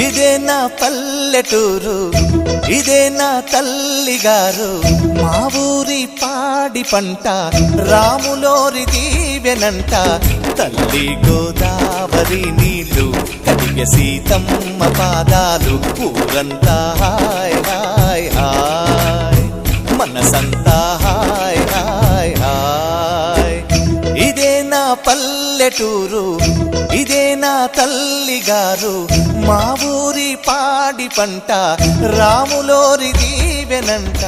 ఇదే నా పల్లెటూరు, ఇదే నా తల్లిగారు, మా ఊరి పాడి పంట రాములోరి దీవెనంట. తల్లి గోదావరి నీళ్ళు కడిగే సీతమ్మ పాదాలు, ఊరంతా హాయ్ హాయ్ హాయ్, మనసంతా హాయ్ హాయ్ హాయ్. ఇదే నా పల్లెటూరు, ఇదే నా తల్లిగారు, మా ఊరి పాడి పంట రాములోరి దీవెనంట.